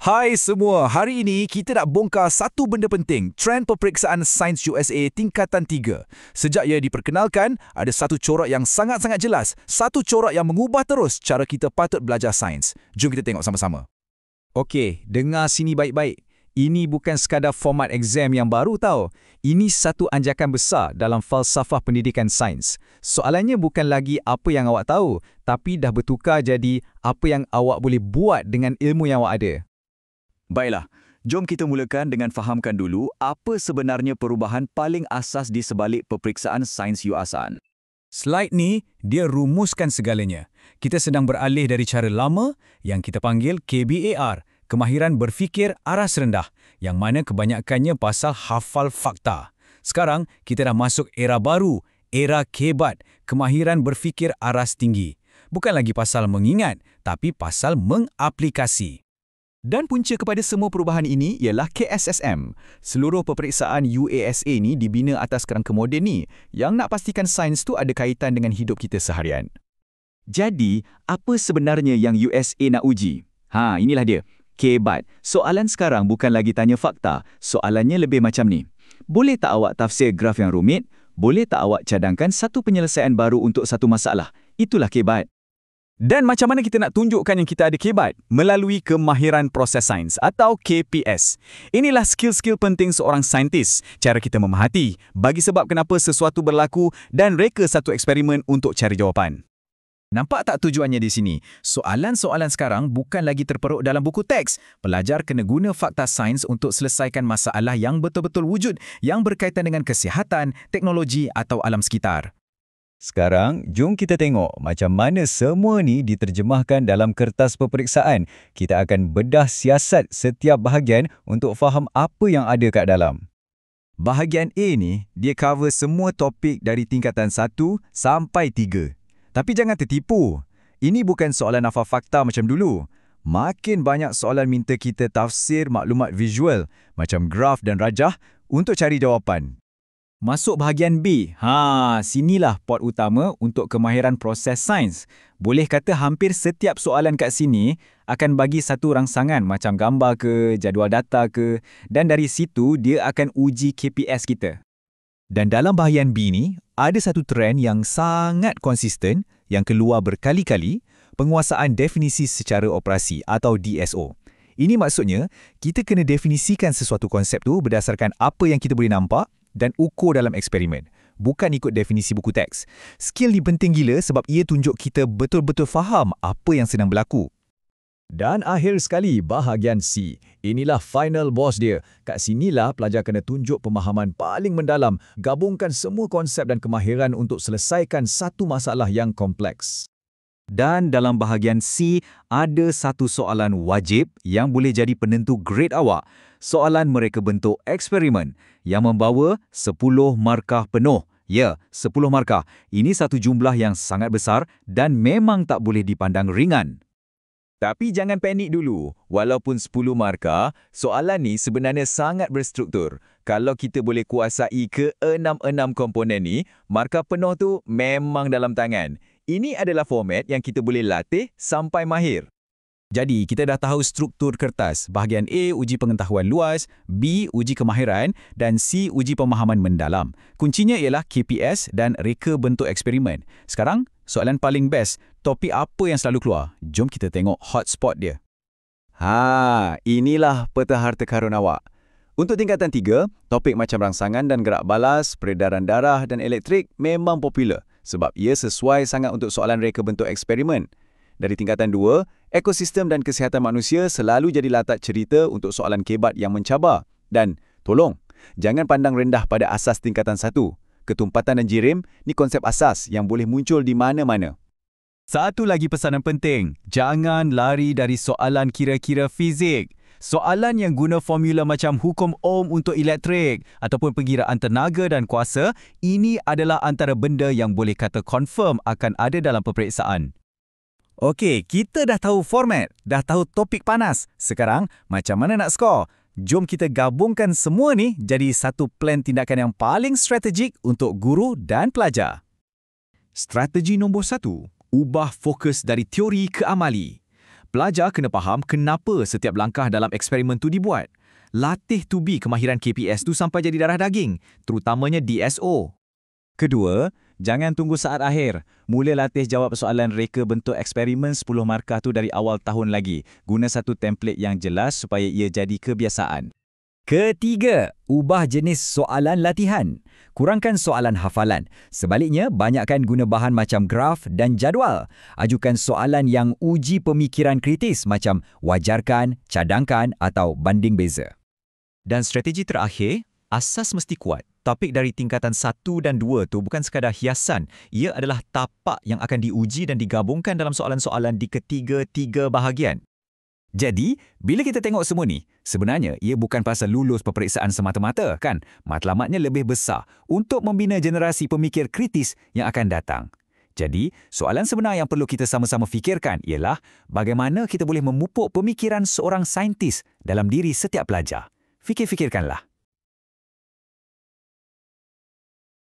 Hai semua, hari ini kita nak bongkar satu benda penting, trend peperiksaan Sains USA tingkatan 3. Sejak ia diperkenalkan, ada satu corak yang sangat-sangat jelas, satu corak yang mengubah terus cara kita patut belajar sains. Jom kita tengok sama-sama. Okey, dengar sini baik-baik. Ini bukan sekadar format exam yang baru tau. Ini satu anjakan besar dalam falsafah pendidikan sains. Soalannya bukan lagi apa yang awak tahu, tapi dah bertukar jadi apa yang awak boleh buat dengan ilmu yang awak ada. Baiklah, jom kita mulakan dengan fahamkan dulu apa sebenarnya perubahan paling asas di sebalik peperiksaan Sains UASAN. Slide ni, dia rumuskan segalanya. Kita sedang beralih dari cara lama yang kita panggil KBAR, kemahiran berfikir aras rendah, yang mana kebanyakannya pasal hafal fakta. Sekarang, kita dah masuk era baru, era KBAT, kemahiran berfikir aras tinggi. Bukan lagi pasal mengingat, tapi pasal mengaplikasi. Dan punca kepada semua perubahan ini ialah KSSM. Seluruh peperiksaan UASA ni dibina atas kerangka moden ni yang nak pastikan sains tu ada kaitan dengan hidup kita seharian. Jadi, apa sebenarnya yang USA nak uji? Inilah dia. KBAT. Soalan sekarang bukan lagi tanya fakta. Soalannya lebih macam ni. Boleh tak awak tafsir graf yang rumit? Boleh tak awak cadangkan satu penyelesaian baru untuk satu masalah? Itulah KBAT. Dan macam mana kita nak tunjukkan yang kita ada KBAT? Melalui kemahiran proses sains atau KPS. Inilah skill-skill penting seorang saintis. Cara kita memerhati, bagi sebab kenapa sesuatu berlaku dan reka satu eksperimen untuk cari jawapan. Nampak tak tujuannya di sini? Soalan-soalan sekarang bukan lagi terperuk dalam buku teks. Pelajar kena guna fakta sains untuk selesaikan masalah yang betul-betul wujud yang berkaitan dengan kesihatan, teknologi atau alam sekitar. Sekarang, jom kita tengok macam mana semua ni diterjemahkan dalam kertas peperiksaan. Kita akan bedah siasat setiap bahagian untuk faham apa yang ada kat dalam. Bahagian A ni, dia cover semua topik dari tingkatan 1 sampai 3. Tapi jangan tertipu. Ini bukan soalan hafal fakta macam dulu. Makin banyak soalan minta kita tafsir maklumat visual, macam graf dan rajah, untuk cari jawapan. Masuk bahagian B. Sinilah pot utama untuk kemahiran proses sains. Boleh kata hampir setiap soalan kat sini akan bagi satu rangsangan macam gambar ke, jadual data ke, dan dari situ dia akan uji KPS kita. Dan dalam bahagian B ni, ada satu trend yang sangat konsisten yang keluar berkali-kali, penguasaan definisi secara operasi atau DSO. Ini maksudnya, kita kena definisikan sesuatu konsep tu berdasarkan apa yang kita boleh nampak dan ukur dalam eksperimen, bukan ikut definisi buku teks. Skill ni penting gila sebab ia tunjuk kita betul-betul faham apa yang sedang berlaku. Dan akhir sekali, bahagian C. Inilah final boss dia. Kat sinilah pelajar kena tunjuk pemahaman paling mendalam, gabungkan semua konsep dan kemahiran untuk selesaikan satu masalah yang kompleks. Dan dalam bahagian C, ada satu soalan wajib yang boleh jadi penentu grade awak. Soalan mereka bentuk eksperimen yang membawa 10 markah penuh. Ya, 10 markah. Ini satu jumlah yang sangat besar dan memang tak boleh dipandang ringan. Tapi jangan panik dulu. Walaupun 10 markah, soalan ni sebenarnya sangat berstruktur. Kalau kita boleh kuasai ke-6 komponen ni, markah penuh tu memang dalam tangan. Ini adalah format yang kita boleh latih sampai mahir. Jadi, kita dah tahu struktur kertas. Bahagian A, uji pengetahuan luas, B, uji kemahiran, dan C, uji pemahaman mendalam. Kuncinya ialah KPS dan reka bentuk eksperimen. Sekarang, soalan paling best, topik apa yang selalu keluar? Jom kita tengok hotspot dia. Inilah peta harta karun awak. Untuk tingkatan 3, topik macam rangsangan dan gerak balas, peredaran darah dan elektrik memang popular sebab ia sesuai sangat untuk soalan reka bentuk eksperimen. Dari tingkatan 2, ekosistem dan kesihatan manusia selalu jadi latar cerita untuk soalan KBAT yang mencabar. Dan, tolong, jangan pandang rendah pada asas tingkatan 1. Ketumpatan dan jirim ni konsep asas yang boleh muncul di mana-mana. Satu lagi pesanan penting, jangan lari dari soalan kira-kira fizik. Soalan yang guna formula macam hukum Ohm untuk elektrik ataupun perkiraan tenaga dan kuasa, ini adalah antara benda yang boleh kata confirm akan ada dalam peperiksaan. Okey, kita dah tahu format, dah tahu topik panas. Sekarang, macam mana nak skor? Jom kita gabungkan semua ni jadi satu plan tindakan yang paling strategik untuk guru dan pelajar. Strategi nombor 1, ubah fokus dari teori ke amali. Pelajar kena faham kenapa setiap langkah dalam eksperimen tu dibuat. Latih tubi kemahiran KPS tu sampai jadi darah daging, terutamanya DSO. Kedua, jangan tunggu saat akhir. Mula latih jawab soalan reka bentuk eksperimen 10 markah tu dari awal tahun lagi. Guna satu template yang jelas supaya ia jadi kebiasaan. Ketiga, ubah jenis soalan latihan. Kurangkan soalan hafalan. Sebaliknya, banyakkan guna bahan macam graf dan jadual. Ajukan soalan yang uji pemikiran kritis macam wajarkan, cadangkan atau banding beza. Dan strategi terakhir, asas mesti kuat. Topik dari tingkatan 1 dan 2 tu bukan sekadar hiasan. Ia adalah tapak yang akan diuji dan digabungkan dalam soalan-soalan di ketiga-tiga bahagian. Jadi, bila kita tengok semua ni, sebenarnya ia bukan pasal lulus peperiksaan semata-mata, kan? Matlamatnya lebih besar untuk membina generasi pemikir kritis yang akan datang. Jadi, soalan sebenar yang perlu kita sama-sama fikirkan ialah bagaimana kita boleh memupuk pemikiran seorang saintis dalam diri setiap pelajar. Fikir-fikirkanlah.